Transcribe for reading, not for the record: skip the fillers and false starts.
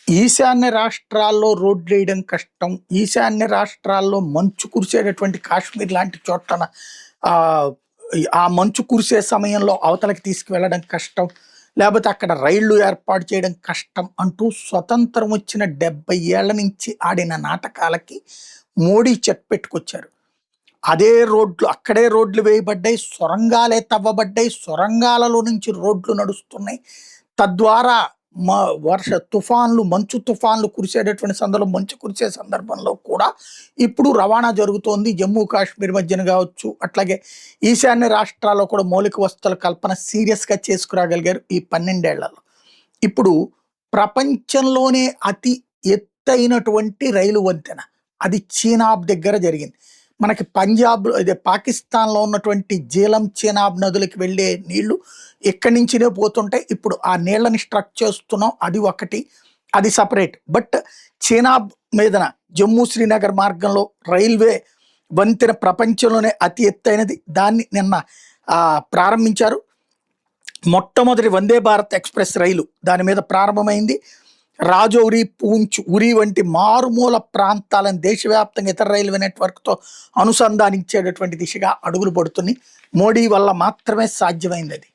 ఈశాన్య రాష్ట్రాల్లో రోడ్లేయడం కష్టం. ఈశాన్య రాష్ట్రాల్లో మంచు కురిసేటటువంటి కాశ్మీర్ లాంటి చోట్లన ఆహ్, ఆ మంచు కురిసే సమయంలో అవతలకి తీసుకువెళ్ళడం కష్టం. లేపోతే అక్కడ రైళ్లు ఏర్పాటు చేయడం కష్టం అంటూ స్వతంత్రం వచ్చిన 70 ఏళ్ల నుంచి ఆడిన నాటకాలకి మోడీ చెక్ పెట్టుకొచ్చారు. అదే రోడ్లు అక్కడే రోడ్లు వేయబడ్డాయి. సొరంగాలే తవ్వబడ్డాయి. సొరంగాలలో నుంచి రోడ్లు నడుస్తున్నాయి. తద్వారా మ తుఫాన్లు, మంచు తుఫాన్లు కురిసేటటువంటి మంచు కురిసే సందర్భంలో కూడా ఇప్పుడు రవాణా జరుగుతోంది. జమ్మూ కాశ్మీర్ మధ్యన కావచ్చు, అట్లాగే ఈశాన్య రాష్ట్రాల్లో కూడా మౌలిక వసతుల కల్పన సీరియస్‌గా చేసుకురాగలిగారు ఈ 12 ఏళ్లలో. ఇప్పుడు ప్రపంచంలోనే అతి ఎత్తైనటువంటి రైలు వంతెన అది చీనాబ్ దగ్గర జరిగింది. మనకి పాకిస్తాన్‌లో ఉన్నటువంటి జీలం, చీనాబ్ నదులకి వెళ్ళే నీళ్లు ఎక్కడి నుంచినే పోతుంటాయి. ఇప్పుడు ఆ నీళ్ళని స్ట్రక్ చేస్తున్నాం. అది ఒకటి. అది సెపరేట్. బట్ చీనాబ్ మీదన జమ్మూ శ్రీనగర్ మార్గంలో రైల్వే వంతెన ప్రపంచంలోనే అతి ఎత్తైనది. దాన్ని నిన్న ప్రారంభించారు. మొట్టమొదటి వందే భారత్ ఎక్స్‌ప్రెస్ రైలు దాని మీద ప్రారంభమైంది. రాజౌరి, పూంచ్, ఉరి వంటి మారుమూల ప్రాంతాలను దేశవ్యాప్తంగా ఇతర రైల్వే నెట్వర్క్‌తో అనుసంధానించేటటువంటి దిశగా అడుగులు పడుతున్నాయి. మోడీ వల్ల మాత్రమే సాధ్యమైంది అది.